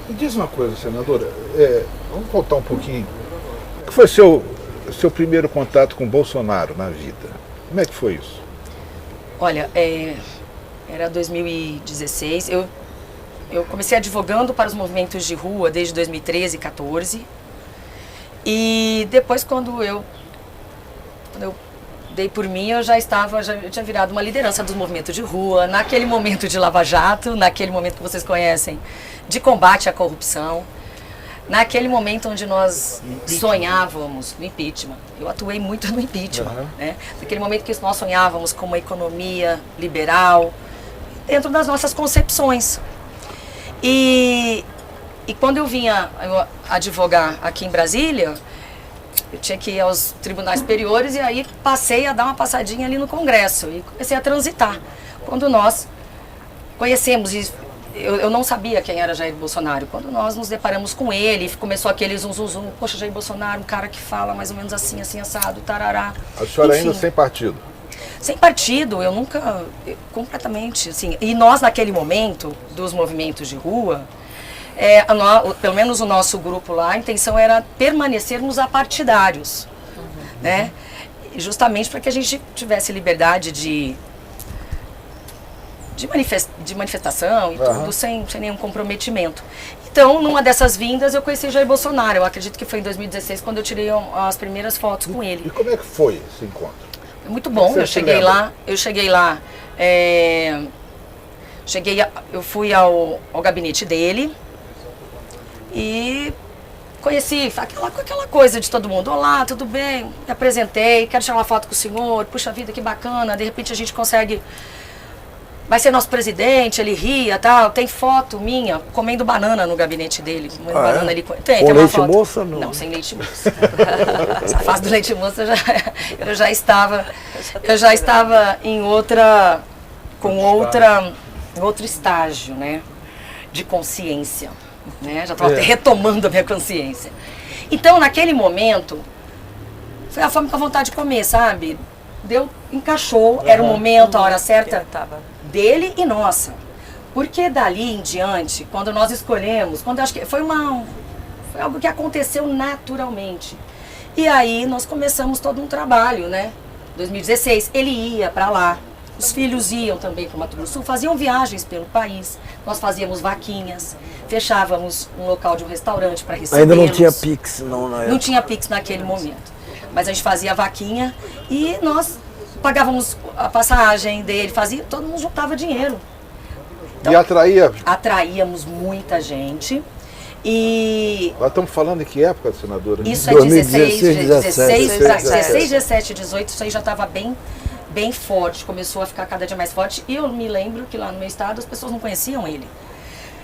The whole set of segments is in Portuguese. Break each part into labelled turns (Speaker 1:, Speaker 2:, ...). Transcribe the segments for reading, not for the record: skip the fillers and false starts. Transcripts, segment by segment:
Speaker 1: Me diz uma coisa, senadora, vamos voltar um pouquinho. O que foi seu primeiro contato com Bolsonaro na vida? Como é que foi isso?
Speaker 2: Olha, era 2016, eu comecei advogando para os movimentos de rua desde 2013, 14. E depois, quando eu dei por mim, eu tinha virado uma liderança dos movimentos de rua, naquele momento de Lava Jato, naquele momento que vocês conhecem, de combate à corrupção, naquele momento onde nós sonhávamos no impeachment. Eu atuei muito no impeachment, né? Naquele momento que nós sonhávamos com uma economia liberal, dentro das nossas concepções. E quando eu vinha advogar aqui em Brasília, eu tinha que ir aos tribunais superiores e aí passei a dar uma passadinha ali no Congresso e comecei a transitar. Quando nós conhecemos, eu não sabia quem era Jair Bolsonaro, quando nós nos deparamos com ele, começou aquele zum, poxa, Jair Bolsonaro, um cara que fala mais ou menos assim, assim, assado, tarará.
Speaker 1: A senhora
Speaker 2: Enfim,
Speaker 1: ainda sem partido?
Speaker 2: Sem partido, eu nunca, completamente, assim, e nós naquele momento dos movimentos de rua, pelo menos o nosso grupo lá, a intenção era permanecermos apartidários, né? Justamente para que a gente tivesse liberdade de manifestação e tudo, sem nenhum comprometimento. Então, numa dessas vindas, eu conheci Jair Bolsonaro. Eu acredito que foi em 2016, quando eu tirei as primeiras fotos com ele.
Speaker 1: E como é que foi esse encontro?
Speaker 2: Muito bom, eu cheguei lá, eu fui ao gabinete dele e conheci aquela coisa de todo mundo. Olá, tudo bem? Me apresentei, quero tirar uma foto com o senhor, puxa vida, que bacana, de repente a gente consegue, vai ser nosso presidente, ele ria, tal. Tem foto minha comendo banana no gabinete dele. Banana ali, tem
Speaker 3: com
Speaker 2: uma
Speaker 3: leite
Speaker 2: foto.
Speaker 3: moça?
Speaker 2: Não, sem leite moça. Essa fase do leite moça eu já estava em outro estágio, né, de consciência, né, já estava retomando a minha consciência. Então, naquele momento, foi a fome com a vontade de comer, sabe? Encaixou, era o momento, a hora certa dele e nossa. Porque dali em diante, quando nós escolhemos, acho que foi algo que aconteceu naturalmente. E aí nós começamos todo um trabalho, né? 2016, ele ia para lá, os filhos iam também para o Mato Grosso do Sul, faziam viagens pelo país, nós fazíamos vaquinhas, fechávamos um local de um restaurante para recebê-los.
Speaker 3: Ainda não tinha Pix, não, na época.
Speaker 2: Não tinha Pix naquele momento, mas a gente fazia vaquinha e nós pagávamos a passagem dele, todo mundo juntava dinheiro. Então,
Speaker 1: e
Speaker 2: atraíamos muita gente. E
Speaker 1: nós estamos falando em que época, senadora?
Speaker 2: Isso
Speaker 3: 2016,
Speaker 2: 16, 17, 18, isso aí já estava bem forte, começou a ficar cada dia mais forte. E eu me lembro que lá no meu estado as pessoas não conheciam ele.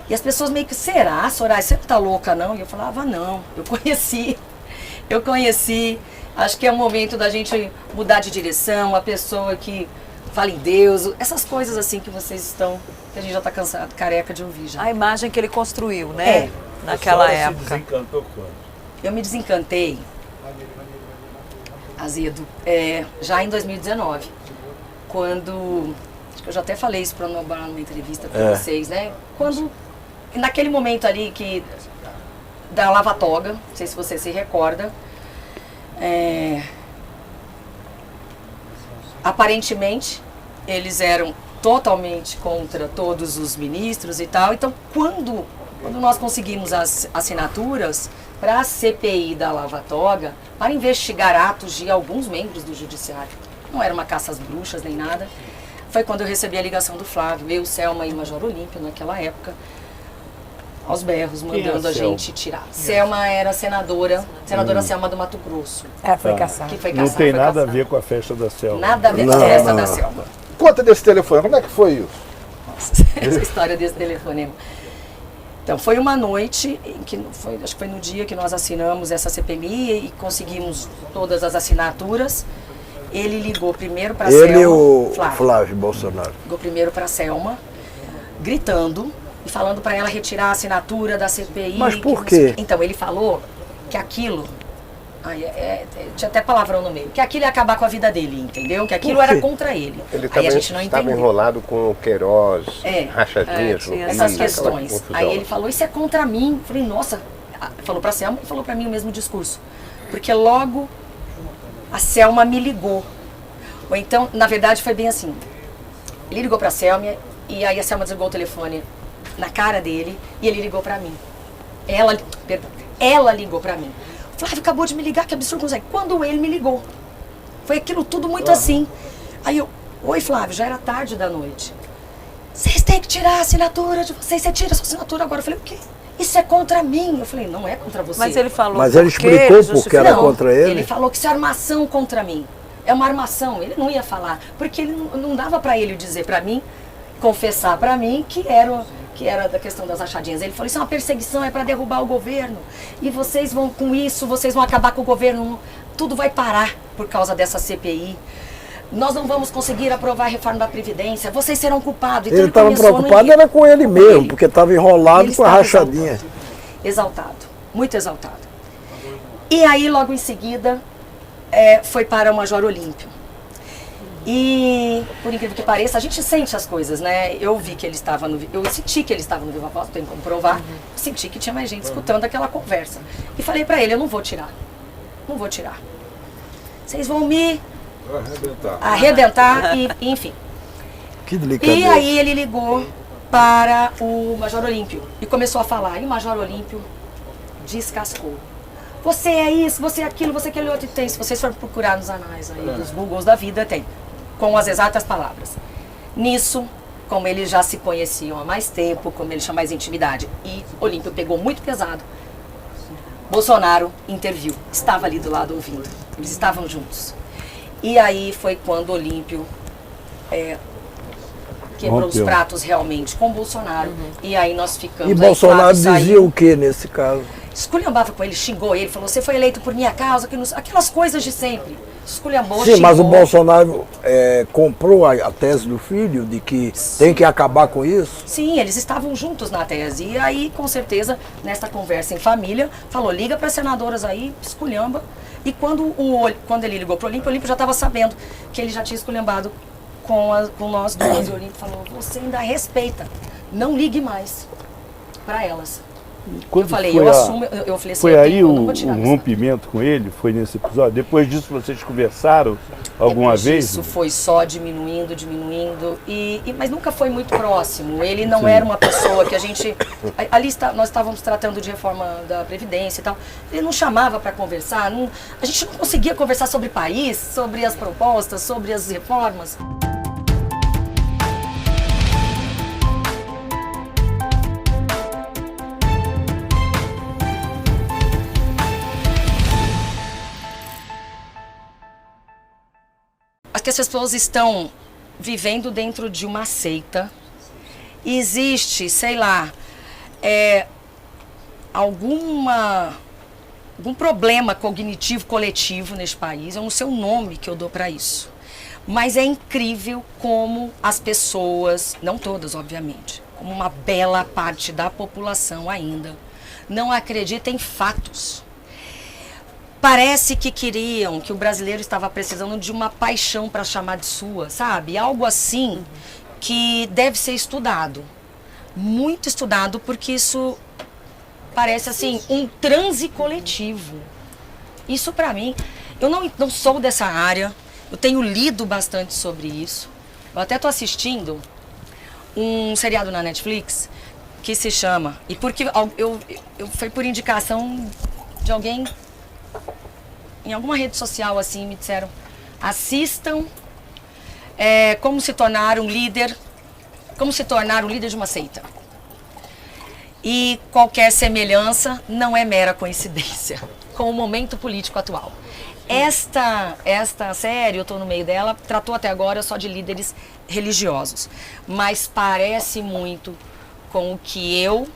Speaker 2: E as pessoas meio que, será, Soraya, você não tá louca não? E eu falava, não, eu conheci, acho que é o momento da gente mudar de direção, a pessoa que fala em Deus, essas coisas assim que que a gente já está cansado, careca de ouvir já.
Speaker 4: A imagem que ele construiu, né? Naquela época.
Speaker 5: Você se desencantou quando?
Speaker 2: Eu me desencantei, Azedo, já em 2019, quando, acho que eu já até falei isso numa entrevista para vocês, né? Naquele momento ali da Lava Toga, não sei se você se recorda, aparentemente eles eram totalmente contra todos os ministros e tal. Então, quando nós conseguimos as assinaturas para a CPI da Lava Toga, para investigar atos de alguns membros do Judiciário, não era uma caça às bruxas nem nada, foi quando eu recebi a ligação do Flávio, eu, Selma e Major Olímpio, naquela época, aos berros, mandando a gente tirar. Selma era senadora Selma do Mato Grosso.
Speaker 4: Foi caçada.
Speaker 2: Que foi
Speaker 5: Não
Speaker 2: caçada,
Speaker 5: tem
Speaker 2: foi
Speaker 5: nada a
Speaker 2: caçada.
Speaker 5: ver com a festa da Selma.
Speaker 2: Nada a ver com a festa da Selma.
Speaker 1: Conta desse telefone, como é que foi isso?
Speaker 2: Nossa, essa história desse telefonema. Então, foi uma noite, acho que foi no dia que nós assinamos essa CPMI e conseguimos todas as assinaturas. Ele ligou primeiro para a Selma.
Speaker 3: Ele e o Flávio Bolsonaro.
Speaker 2: Ligou primeiro para a Selma, gritando e falando para ela retirar a assinatura da CPI.
Speaker 3: Mas por quê?
Speaker 2: Então, ele falou que aquilo tinha até palavrão no meio. Que aquilo ia acabar com a vida dele, entendeu? Que aquilo era contra ele.
Speaker 5: Ele
Speaker 2: aí a gente não
Speaker 5: estava
Speaker 2: entendeu.
Speaker 5: enrolado com o Queiroz, rachadinhas.
Speaker 2: Essas questões. Aí ele falou, isso é contra mim. Eu falei, nossa, falou pra Selma e falou pra mim o mesmo discurso. Porque logo a Selma me ligou. Ou então, na verdade, foi bem assim. Ele ligou pra Selma e aí a Selma desligou o telefone na cara dele e ele ligou pra mim. Ela ligou pra mim. Flávio acabou de me ligar, que absurdo. Quando ele me ligou. Foi aquilo tudo muito assim. Aí eu, oi Flávio, já era tarde da noite. Vocês têm que tirar a assinatura de vocês, você tira a sua assinatura agora. Eu falei, o quê? Isso é contra mim. Eu falei, não é contra você.
Speaker 4: Mas ele falou.
Speaker 3: Mas ele explicou porque era contra ele?
Speaker 2: Ele falou que isso é armação contra mim. É uma armação. Ele não ia falar. Porque ele não dava pra ele dizer pra mim, confessar pra mim que era da questão das rachadinhas. Ele falou, isso é uma perseguição, é para derrubar o governo. E vocês vão, com isso, vocês vão acabar com o governo. Tudo vai parar por causa dessa CPI. Nós não vamos conseguir aprovar a reforma da Previdência. Vocês serão culpados. Então,
Speaker 3: ele estava preocupado era com ele mesmo, porque estava enrolado com a rachadinha.
Speaker 2: Exaltado, muito exaltado. E aí, logo em seguida, foi para o Major Olímpio. E, por incrível que pareça, a gente sente as coisas, né? Eu vi que ele estava eu senti que ele estava no Viva Voz, tem como provar. Senti que tinha mais gente escutando aquela conversa. E falei pra ele, eu não vou tirar. Não vou tirar. Vocês vão me arrebentar e enfim.
Speaker 3: Que delicadeza.
Speaker 2: E aí ele ligou para o Major Olímpio e começou a falar. E o Major Olímpio descascou. Você é isso, você é aquilo, você é aquele outro. Tem, se vocês forem procurar nos anais aí, dos Googles da vida, tem. Com as exatas palavras. Nisso, como eles já se conheciam há mais tempo, como eles tinham mais intimidade, e Olímpio pegou muito pesado, Bolsonaro interviu, estava ali do lado ouvindo, eles estavam juntos. E aí foi quando Olímpio quebrou os pratos realmente com Bolsonaro, e aí nós ficamos...
Speaker 3: E Bolsonaro dizia o que nesse caso?
Speaker 2: Esculhambava com ele, xingou ele, falou, você foi eleito por minha causa, aquelas coisas de sempre. Esculhambou,
Speaker 3: sim,
Speaker 2: xingou.
Speaker 3: mas o Bolsonaro comprou a tese do filho de que tem que acabar com isso?
Speaker 2: Sim, eles estavam juntos na tese. E aí, com certeza, nesta conversa em família, falou, liga para as senadoras aí, esculhamba. E quando ele ligou para o Olímpio já estava sabendo que ele já tinha esculhambado com nós duas. E o Olímpio falou, você ainda respeita, não ligue mais para elas.
Speaker 6: Quando
Speaker 2: eu falei, eu assumo, eu falei assim,
Speaker 6: foi aí o
Speaker 2: rompimento
Speaker 6: rompimento com ele? Foi nesse episódio? Depois disso vocês conversaram alguma vez?
Speaker 2: Isso foi só diminuindo, mas nunca foi muito próximo. Ele não era uma pessoa que a gente... nós estávamos tratando de reforma da Previdência e tal. Ele não chamava para conversar, a gente não conseguia conversar sobre o país, sobre as propostas, sobre as reformas. Que as pessoas estão vivendo dentro de uma seita. Existe, sei lá, algum problema cognitivo coletivo neste país. Eu não sei o nome que eu dou para isso. Mas é incrível como as pessoas, não todas, obviamente, como uma bela parte da população ainda, não acredita em fatos. Parece que queriam, que o brasileiro estava precisando de uma paixão para chamar de sua, sabe? Algo assim que deve ser estudado, muito estudado, porque isso parece assim, um transe coletivo. Isso para mim, eu não sou dessa área, eu tenho lido bastante sobre isso. Eu até estou assistindo um seriado na Netflix que se chama, e porque foi por indicação de alguém... Em alguma rede social, assim, me disseram, assistam como se tornar um líder de uma seita. E qualquer semelhança não é mera coincidência com o momento político atual. Esta série, eu estou no meio dela, tratou até agora só de líderes religiosos, mas parece muito com o que eu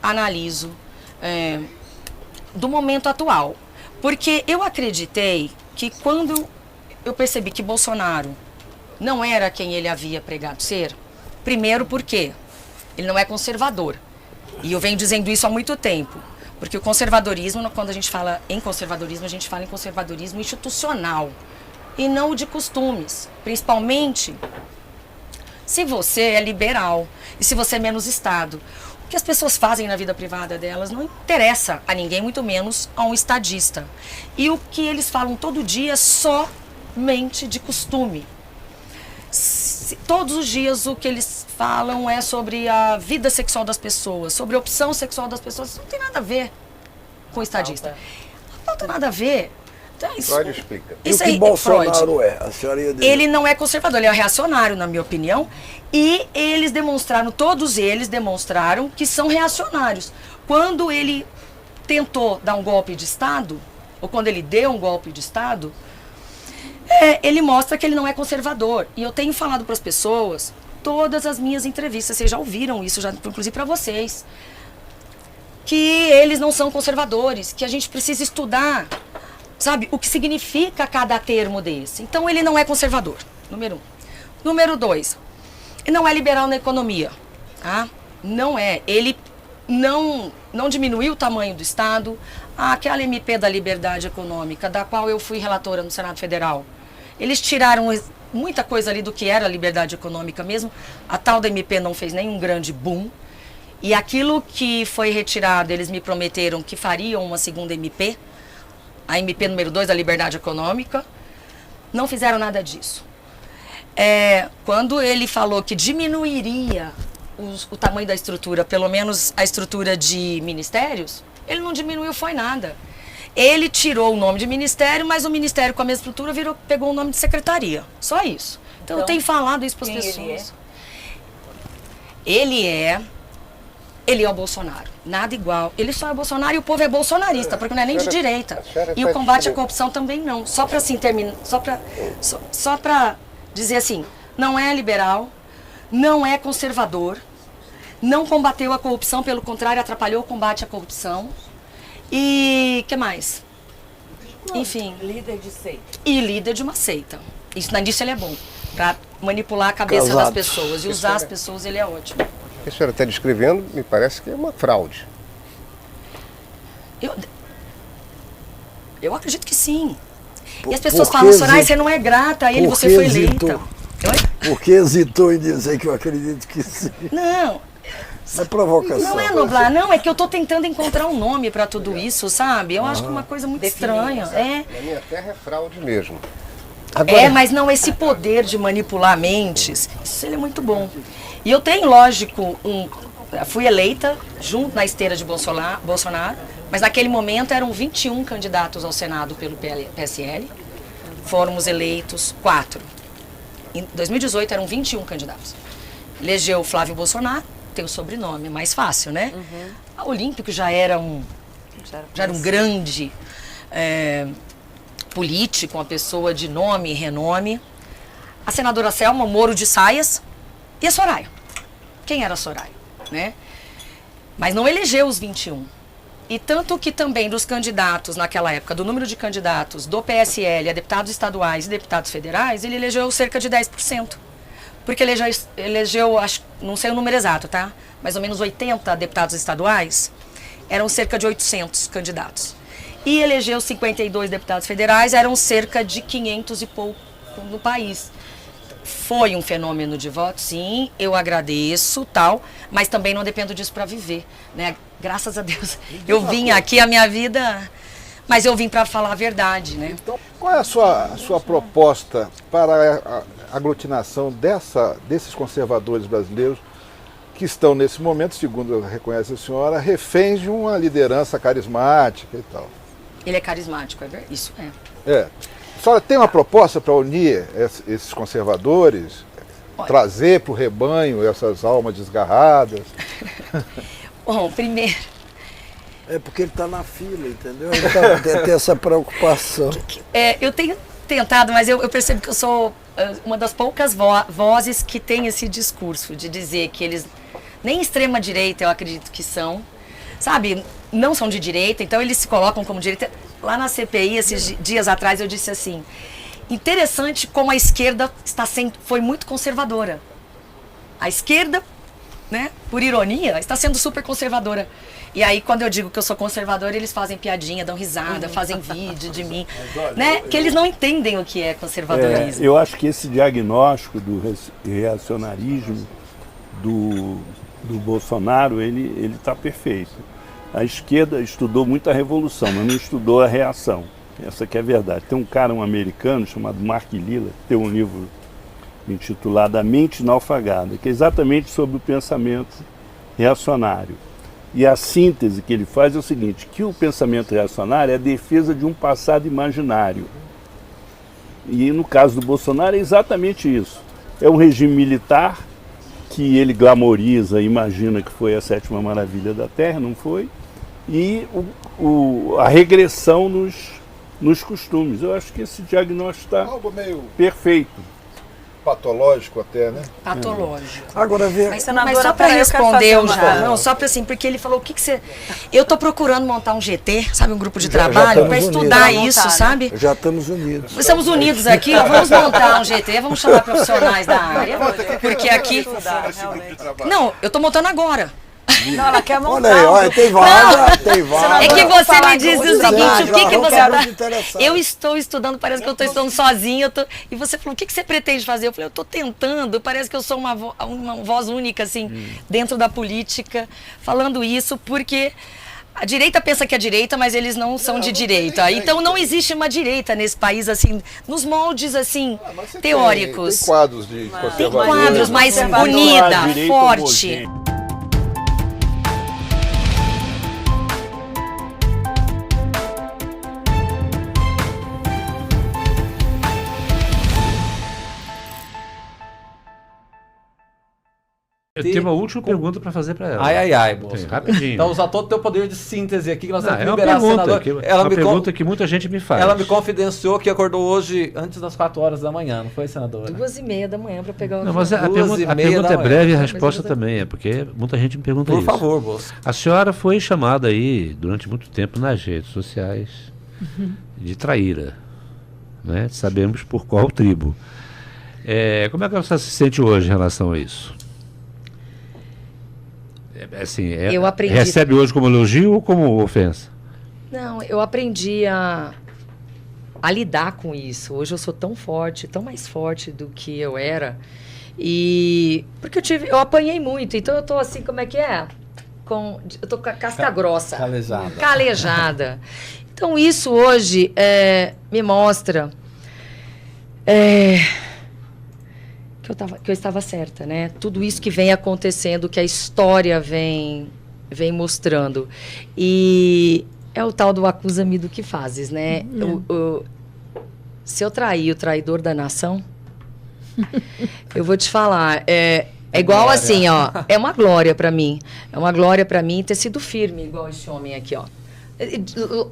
Speaker 2: analiso do momento atual. Porque eu acreditei que quando eu percebi que Bolsonaro não era quem ele havia pregado ser, primeiro porque ele não é conservador, e eu venho dizendo isso há muito tempo, Porque o conservadorismo, quando a gente fala em conservadorismo, a gente fala em conservadorismo institucional e não o de costumes. Principalmente se você é liberal e se você é menos Estado. O que as pessoas fazem na vida privada delas não interessa a ninguém, muito menos a um estadista. E o que eles falam todo dia é somente de costume. Todos os dias o que eles falam é sobre a vida sexual das pessoas, sobre a opção sexual das pessoas. Isso não tem nada a ver com o estadista. Não tem nada a ver. Então,
Speaker 5: Freud explica.
Speaker 2: Isso
Speaker 3: E o que
Speaker 2: aí,
Speaker 3: Bolsonaro
Speaker 2: Freud,
Speaker 3: é? A senhora ia dizer.
Speaker 2: ele não é conservador, ele é reacionário, na minha opinião. E eles demonstraram, todos eles demonstraram que são reacionários. Quando ele tentou dar um golpe de Estado, ou quando ele deu um golpe de Estado, ele mostra que ele não é conservador. E eu tenho falado para as pessoas, todas as minhas entrevistas, vocês já ouviram isso, já, inclusive para vocês, que eles não são conservadores, que a gente precisa estudar, sabe, o que significa cada termo desse. Então ele não é conservador, número 1. Número 2, ele não é liberal na economia, tá? Não é. Ele não diminuiu o tamanho do Estado. Aquela MP da Liberdade Econômica, da qual eu fui relatora no Senado Federal, eles tiraram muita coisa ali do que era a liberdade econômica mesmo. A tal da MP não fez nenhum grande boom. E aquilo que foi retirado, eles me prometeram que fariam uma segunda MP, a MP número 2 da liberdade econômica. Não fizeram nada disso. Quando ele falou que diminuiria o tamanho da estrutura, pelo menos a estrutura de ministérios, ele não diminuiu, foi nada. Ele tirou o nome de ministério, mas o ministério com a mesma estrutura pegou o nome de secretaria. Só isso. Então eu tenho falado isso para as pessoas. Ele é o Bolsonaro. Nada igual. Ele só é Bolsonaro e o povo é bolsonarista, porque não é nem de direita. E o combate à corrupção também não. Só para assim terminar, só para dizer assim, não é liberal, não é conservador, não combateu a corrupção, pelo contrário, atrapalhou o combate à corrupção. E que mais? Enfim.
Speaker 4: Líder de seita.
Speaker 2: E líder de uma seita. Nisso ele é bom. Para manipular a cabeça das pessoas. E usar as pessoas, ele é ótimo.
Speaker 5: O que a senhora está descrevendo, me parece que é uma fraude.
Speaker 2: Eu acredito que sim. E as pessoas falam, Soraya, você não é grata a ele, você foi eleita.
Speaker 3: Por que hesitou em dizer que eu acredito que sim?
Speaker 2: Não.
Speaker 3: É provocação.
Speaker 2: Não é nublar, não, é que eu tô tentando encontrar um nome para tudo isso, sabe? Eu acho que é uma coisa muito estranha.
Speaker 5: Na minha terra é fraude mesmo. Agora,
Speaker 2: mas não esse poder de manipular mentes, isso ele é muito bom. E eu tenho, lógico, fui eleita junto na esteira de Bolsonaro, mas naquele momento eram 21 candidatos ao Senado pelo PSL, fomos eleitos 4. Em 2018 eram 21 candidatos. Elegeu Flávio Bolsonaro, tem o sobrenome, mais fácil, né? A Olímpico já era um grande político, uma pessoa de nome e renome. A senadora Selma, Moro de Saias, e a Soraya. Quem era a Soraya, né? Mas não elegeu os 21. E tanto que também dos candidatos naquela época, do número de candidatos do PSL a deputados estaduais e deputados federais, ele elegeu cerca de 10%. Porque elegeu, acho, não sei o número exato, tá? Mais ou menos 80 deputados estaduais, eram cerca de 800 candidatos. E elegeu 52 deputados federais, eram cerca de 500 e pouco no país. Foi um fenômeno de voto, sim, eu agradeço, tal, mas também não dependo disso para viver, né? Graças a Deus, eu vim aqui, a minha vida, mas eu vim para falar a verdade, né?
Speaker 1: Então, qual é a sua proposta para a aglutinação desses conservadores brasileiros que estão, nesse momento, segundo reconhece a senhora, reféns de uma liderança carismática e tal?
Speaker 2: Ele é carismático, isso é.
Speaker 1: A senhora tem uma proposta para unir esses conservadores, trazer para o rebanho essas almas desgarradas?
Speaker 2: Bom, primeiro...
Speaker 3: É porque ele está na fila, entendeu? Ele tem essa preocupação.
Speaker 2: Eu tenho tentado, mas eu percebo que eu sou uma das poucas vozes que tem esse discurso de dizer que eles, nem extrema-direita eu acredito que são, sabe, não são de direita, então eles se colocam como direita. Lá na CPI, esses dias atrás, eu disse assim, interessante como a esquerda foi muito conservadora. A esquerda, né, por ironia, está sendo super conservadora. E aí, quando eu digo que eu sou conservadora, eles fazem piadinha, dão risada, fazem vídeo de mim, né? Que eles não entendem o que é conservadorismo.
Speaker 6: Eu acho que esse diagnóstico do reacionarismo do Bolsonaro, ele está perfeito. A esquerda estudou muito a revolução, mas não estudou a reação. Essa que é a verdade. Tem um americano chamado Mark Lilla, que tem um livro intitulado A Mente Naufragada, que é exatamente sobre o pensamento reacionário. E a síntese que ele faz é o seguinte, que o pensamento reacionário é a defesa de um passado imaginário. E no caso do Bolsonaro é exatamente isso. É um regime militar que ele glamoriza, imagina que foi a 7ª maravilha da Terra, não foi? E a regressão nos costumes. Eu acho que esse diagnóstico está perfeito.
Speaker 1: Patológico até, né?
Speaker 2: Patológico.
Speaker 3: Agora vê.
Speaker 2: Mas só para responder, não, só para assim, porque ele falou o que você. Eu tô procurando montar um GT, sabe, um grupo de trabalho, para estudar isso, sabe?
Speaker 3: Já estamos unidos.
Speaker 2: Estamos unidos aqui, ó, vamos montar um GT, vamos chamar profissionais da área, porque aqui. Não, eu tô montando agora.
Speaker 4: Não, ela quer montar.
Speaker 3: Olha aí, olha, tem vaga, tem vaga.
Speaker 2: É que você me diz o seguinte, o que você
Speaker 3: tá...
Speaker 2: Eu estou estudando, parece que eu estou estudando sozinha. E você falou, o que você pretende fazer? Eu falei, eu estou tentando, parece que eu sou uma voz única, assim, dentro da política, falando isso, porque a direita pensa que é direita, mas eles não são de direita. Então não existe uma direita nesse país, assim, nos moldes, assim, teóricos.
Speaker 1: Tem quadros de conservadores.
Speaker 2: Tem quadros, mas unida, forte.
Speaker 7: Eu tenho uma última pergunta para fazer para ela.
Speaker 8: Ai, moço.
Speaker 7: Rapidinho.
Speaker 8: Então, usar todo o teu poder de síntese aqui, que nós temos que
Speaker 7: É uma
Speaker 8: liberar a
Speaker 7: pergunta,
Speaker 8: senadora.
Speaker 7: uma pergunta que muita gente me faz.
Speaker 8: Ela me confidenciou que acordou hoje antes das 4 horas da manhã, não foi, senadora?
Speaker 2: 2h30 da manhã para pegar o
Speaker 7: Não, mas a pergunta é breve e a resposta também é, porque muita gente me pergunta isso.
Speaker 8: Por favor, moço.
Speaker 7: A senhora foi chamada aí, durante muito tempo, nas redes sociais, de traíra. Né? Sabemos por qual tribo. Como é que você se sente hoje em relação a isso? Assim,
Speaker 2: eu aprendi...
Speaker 7: Recebe hoje como elogio ou como ofensa?
Speaker 2: Não, eu aprendi a lidar com isso. Hoje eu sou tão forte, tão mais forte do que eu era. E porque eu apanhei muito, então eu tô assim, como é que é? Eu tô com a casca grossa. Calejada. Então isso hoje me mostra que eu estava certa, né? Tudo isso que vem acontecendo, que a história vem mostrando. E é o tal do acusa-me do que fazes, né? Se eu trair o traidor da nação, eu vou te falar, é igual glória. Assim, ó, é uma glória para mim. É uma glória para mim ter sido firme, igual esse homem aqui, ó.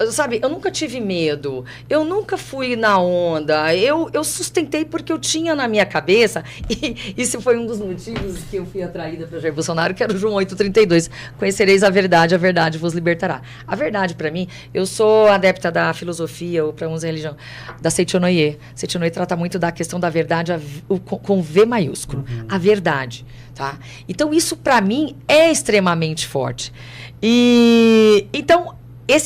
Speaker 2: Sabe, eu nunca tive medo, eu nunca fui na onda, eu sustentei porque eu tinha na minha cabeça, e isso foi um dos motivos que eu fui atraída para Jair Bolsonaro, que era o João 8,32, conhecereis a verdade vos libertará. A verdade, para mim, eu sou adepta da filosofia, ou para uns a religião, da Seichonoye. Seichonoye trata muito da questão da verdade com V maiúsculo, a verdade, tá? Então, isso para mim é extremamente forte. E, então,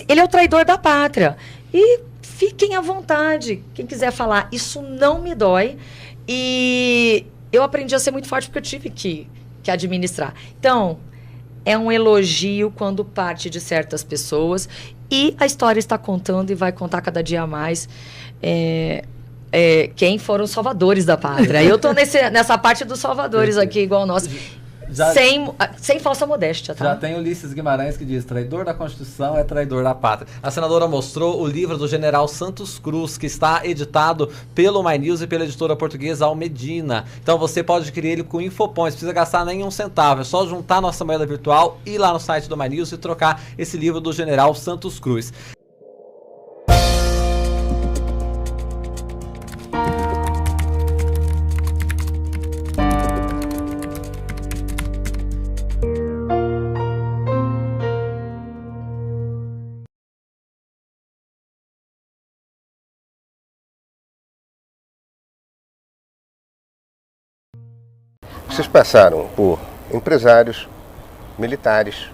Speaker 2: ele é o traidor da pátria. E fiquem à vontade. Quem quiser falar, isso não me dói. E eu aprendi a ser muito forte porque eu tive que administrar. Então, é um elogio quando parte de certas pessoas. E a história está contando e vai contar cada dia mais quem foram os salvadores da pátria. Eu estou nessa parte dos salvadores aqui, igual nós. Sem falsa modéstia, tá?
Speaker 8: Já tem Ulisses Guimarães que diz: traidor da Constituição é traidor da pátria. A senadora mostrou o livro do general Santos Cruz, que está editado pelo My News e pela editora portuguesa Almedina. Então você pode adquirir ele com Infopões, não precisa gastar nem um centavo. É só juntar a nossa moeda virtual, ir lá no site do My News e trocar esse livro do general Santos Cruz.
Speaker 5: Vocês passaram por empresários, militares,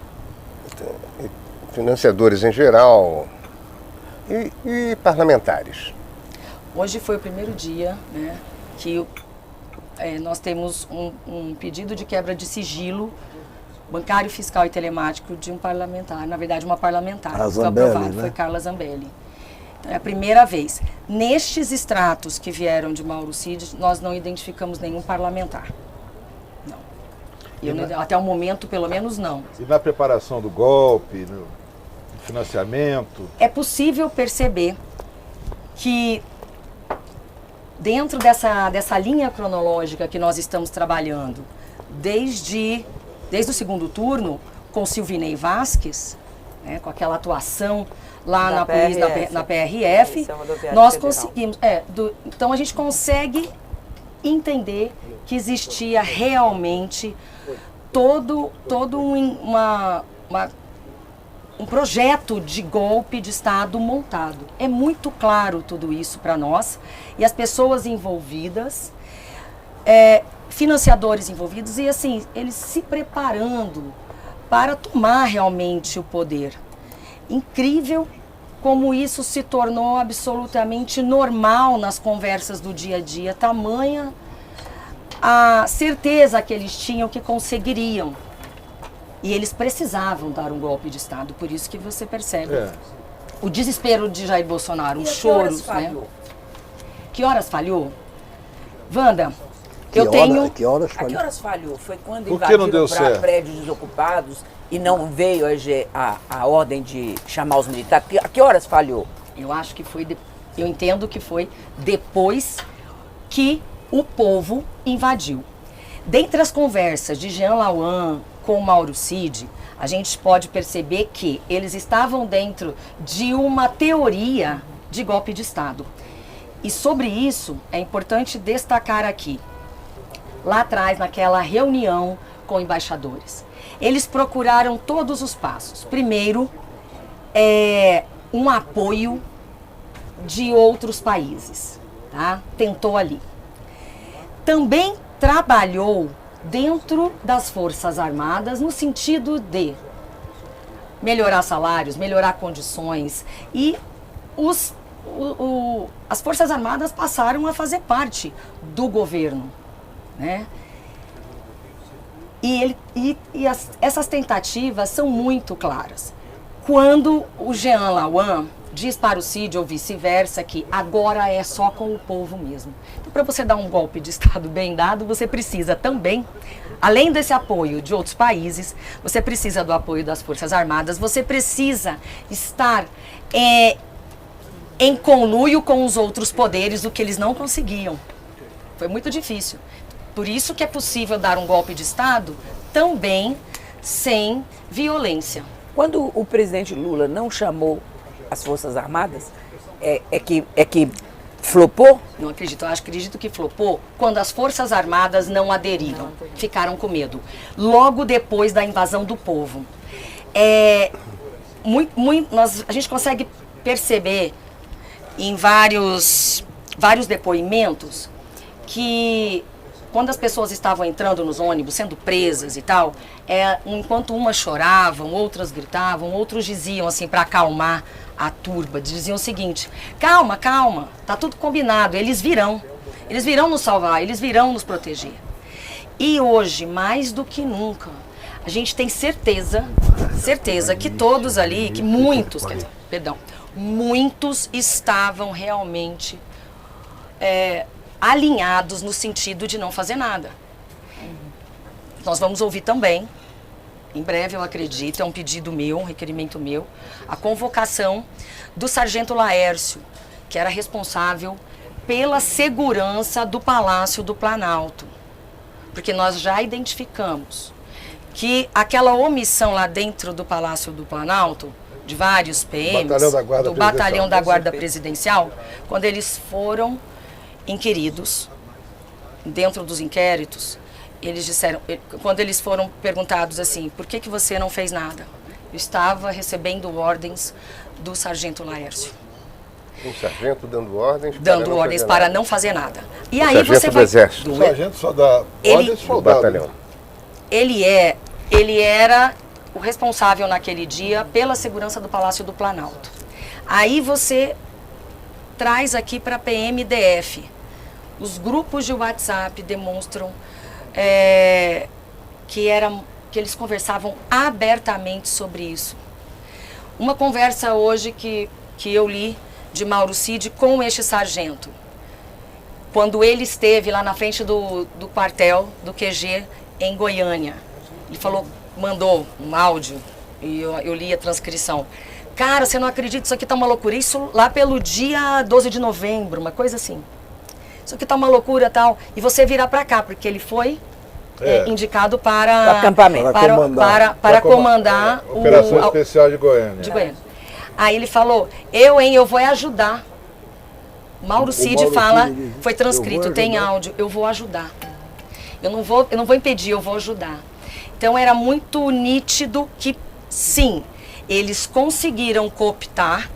Speaker 5: financiadores em geral e parlamentares.
Speaker 2: Hoje foi o primeiro dia, né, que nós temos um pedido de quebra de sigilo bancário, fiscal e telemático de um parlamentar, na verdade uma parlamentar.
Speaker 3: A
Speaker 2: Foi
Speaker 3: Zambelli,
Speaker 2: aprovado,
Speaker 3: né?
Speaker 2: foi Carla Zambelli. Então, é a primeira vez. Nestes extratos que vieram de Mauro Cid, nós não identificamos nenhum parlamentar. Não. Até o momento, pelo menos, não.
Speaker 1: E na preparação do golpe, no financiamento?
Speaker 2: É possível perceber que dentro dessa linha cronológica que nós estamos trabalhando, desde o segundo turno, com Silvinei Vasquez, né, com aquela atuação lá na polícia, na PRF, nós conseguimos. Então a gente consegue entender que existia realmente todo um projeto de golpe de Estado montado. É muito claro tudo isso para nós, e as pessoas envolvidas, financiadores envolvidos, e assim, eles se preparando para tomar realmente o poder. Incrível como isso se tornou absolutamente normal nas conversas do dia a dia, tamanha a certeza que eles tinham que conseguiriam. E eles precisavam dar um golpe de Estado, por isso que você percebe o desespero de Jair Bolsonaro, os choros, né? Que horas falhou? Wanda,
Speaker 3: Que horas
Speaker 9: A que horas falhou? Foi quando
Speaker 1: Por que não
Speaker 9: invadiram
Speaker 1: deu
Speaker 9: para
Speaker 1: certo?
Speaker 9: prédios desocupados e não veio a ordem de chamar os militares? A que horas falhou?
Speaker 2: Eu acho que foi, eu entendo que foi depois que o povo invadiu. Dentre as conversas de Jean Lauan com Mauro Cid, a gente pode perceber que eles estavam dentro de uma teoria de golpe de Estado. E sobre isso, é importante destacar aqui, lá atrás, naquela reunião com embaixadores, eles procuraram todos os passos. Primeiro, um apoio de outros países, tá? Tentou ali. Também trabalhou dentro das Forças Armadas no sentido de melhorar salários, melhorar condições, e as Forças Armadas passaram a fazer parte do governo, né? Essas tentativas são muito claras. Quando o Jean Lauan diz para o Cid ou vice-versa que agora é só com o povo mesmo. Então, para você dar um golpe de Estado bem dado, você precisa também, além desse apoio de outros países, você precisa do apoio das Forças Armadas, você precisa estar em conluio com os outros poderes, o que eles não conseguiam. Foi muito difícil. Por isso que é possível dar um golpe de Estado também sem violência.
Speaker 9: Quando o presidente Lula não chamou as Forças Armadas, é que flopou?
Speaker 2: Não acredito, eu acredito que flopou quando as Forças Armadas não aderiram, ficaram com medo. Logo depois da invasão do povo. A gente consegue perceber em vários depoimentos que quando as pessoas estavam entrando nos ônibus, sendo presas e tal, enquanto umas choravam, outras gritavam, outros diziam assim para acalmar a turba, diziam o seguinte: calma, calma, tá tudo combinado, eles virão nos salvar, eles virão nos proteger. E hoje, mais do que nunca, a gente tem certeza que todos ali, que muitos estavam realmente alinhados no sentido de não fazer nada. Nós vamos ouvir também, em breve eu acredito, é um pedido meu, um requerimento meu, a convocação do Sargento Laércio, que era responsável pela segurança do Palácio do Planalto. Porque nós já identificamos que aquela omissão lá dentro do Palácio do Planalto, de vários PMs, do Batalhão da Guarda Presidencial, quando eles foram inquiridos, dentro dos inquéritos, eles disseram, quando eles foram perguntados assim, por que você não fez nada? Eu estava recebendo ordens do Sargento Laércio.
Speaker 5: Um sargento dando ordens
Speaker 2: para não fazer nada. E
Speaker 5: o
Speaker 2: aí você vai...
Speaker 5: Exército.
Speaker 1: O sargento só dá ordens
Speaker 5: do
Speaker 1: soldado.
Speaker 5: batalhão.
Speaker 2: Ele era o responsável naquele dia pela segurança do Palácio do Planalto. Aí você traz aqui para a PMDF. Os grupos de WhatsApp demonstram que eles conversavam abertamente sobre isso. Uma conversa hoje que eu li de Mauro Cid com este sargento, quando ele esteve lá na frente do quartel do QG em Goiânia. Ele mandou um áudio e eu li a transcrição. Cara, você não acredita, isso aqui tá uma loucura. Isso lá pelo dia 12 de novembro, uma coisa assim. Isso aqui tá uma loucura e tal. E você virá para cá, porque ele foi indicado para
Speaker 9: acampamento.
Speaker 2: Para comandar
Speaker 1: Operação Especial de Goiânia.
Speaker 2: Aí ele falou, eu vou ajudar. Mauro Cid fala, foi transcrito, tem áudio, eu vou ajudar. Eu não vou impedir, eu vou ajudar. Então era muito nítido que, sim, eles conseguiram cooptar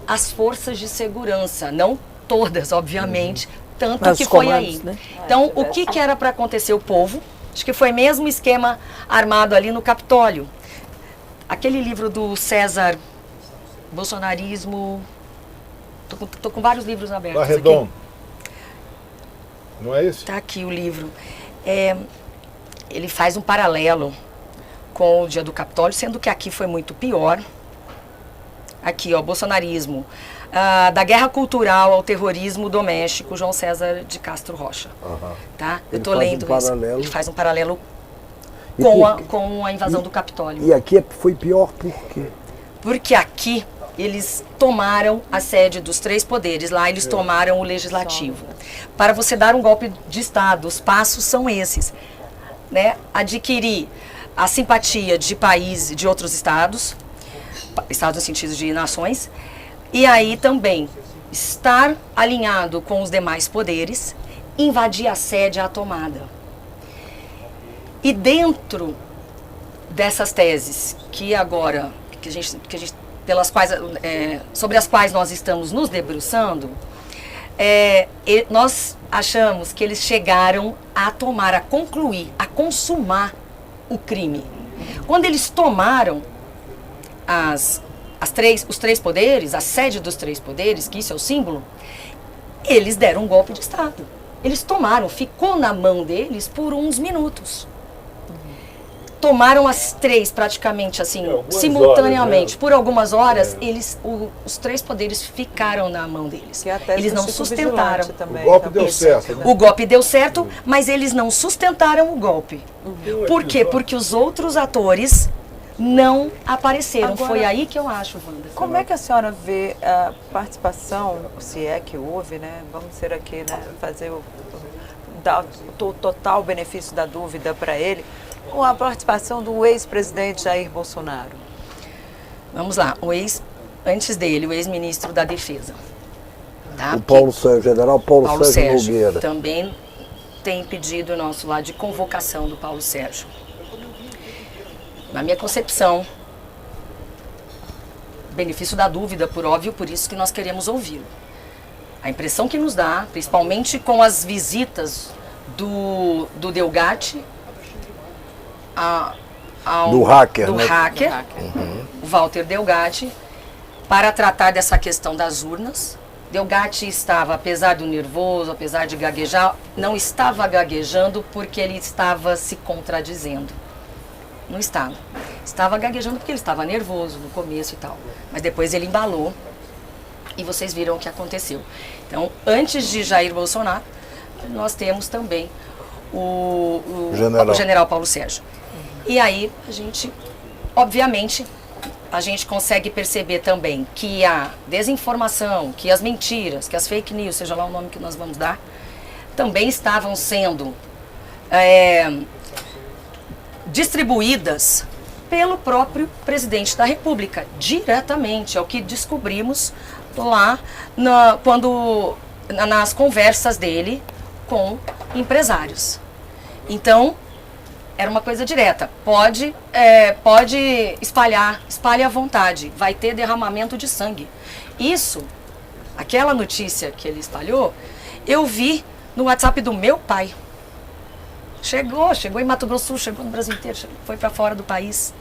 Speaker 2: as forças de segurança, não todas, obviamente, tanto
Speaker 9: mas
Speaker 2: que foi
Speaker 9: comandos,
Speaker 2: aí.
Speaker 9: Né?
Speaker 2: Então, o que era para acontecer? O povo, acho que foi mesmo esquema armado ali no Capitólio. Aquele livro do César, Bolsonarismo, tô com vários livros abertos
Speaker 1: Barreton.
Speaker 2: aqui.
Speaker 1: Não é isso?
Speaker 2: Tá aqui o livro. Ele faz um paralelo com o dia do Capitólio, sendo que aqui foi muito pior. Aqui, ó, bolsonarismo. Da guerra cultural ao terrorismo doméstico, João César de Castro Rocha. Tá? Eu tô lendo isso. Ele faz um paralelo com a invasão do Capitólio.
Speaker 3: E aqui foi pior por quê?
Speaker 2: Porque aqui eles tomaram a sede dos 3 poderes, lá eles tomaram o legislativo. Para você dar um golpe de Estado, os passos são esses. Né? Adquirir a simpatia de países, de outros estados no sentido de nações, e aí também estar alinhado com os demais poderes, invadir a sede, a tomada. E dentro dessas teses que agora, sobre as quais nós estamos nos debruçando, nós achamos que eles chegaram a tomar, a concluir, a consumar o crime. Quando eles tomaram os 3 poderes, a sede dos 3 poderes, que isso é o símbolo, eles deram um golpe de Estado. Eles tomaram, ficou na mão deles por uns minutos. Tomaram as 3 praticamente assim, simultaneamente. Por algumas horas, os 3 poderes ficaram na mão deles. Eles não sustentaram.
Speaker 1: Também, o golpe deu certo. Né?
Speaker 2: O golpe deu certo, mas eles não sustentaram o golpe. Por quê? Porque os outros atores não apareceram.
Speaker 4: Agora,
Speaker 2: foi aí que eu acho, Wanda.
Speaker 4: Como é que a senhora vê a participação, se é que houve, né? Vamos ser aqui, né? Fazer dar o total benefício da dúvida para ele, com a participação do ex-presidente Jair Bolsonaro?
Speaker 2: Vamos lá, antes dele, o ex-ministro da Defesa. Tá?
Speaker 3: O general Paulo Sérgio Nogueira.
Speaker 2: Também tem pedido nosso lá de convocação do Paulo Sérgio. Na minha concepção, benefício da dúvida, por óbvio, por isso que nós queremos ouvi-lo. A impressão que nos dá, principalmente com as visitas do Delgatti
Speaker 3: do hacker,
Speaker 2: o Walter Delgatti, para tratar dessa questão das urnas. Delgatti estava, apesar do nervoso, apesar de gaguejar, não estava gaguejando porque ele estava se contradizendo. Não estava. Estava gaguejando porque ele estava nervoso no começo e tal. Mas depois ele embalou e vocês viram o que aconteceu. Então, antes de Jair Bolsonaro, nós temos também o general Paulo Sérgio. E aí, obviamente, a gente consegue perceber também que a desinformação, que as mentiras, que as fake news, seja lá o nome que nós vamos dar, também estavam sendo distribuídas pelo próprio presidente da República, diretamente, é o que descobrimos lá nas conversas dele com empresários. Então, era uma coisa direta. Pode espalhe à vontade, vai ter derramamento de sangue. Isso, aquela notícia que ele espalhou, eu vi no WhatsApp do meu pai. Chegou em Mato Grosso do Sul, chegou no Brasil inteiro, foi para fora do país.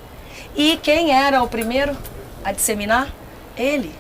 Speaker 2: E quem era o primeiro a disseminar? Ele.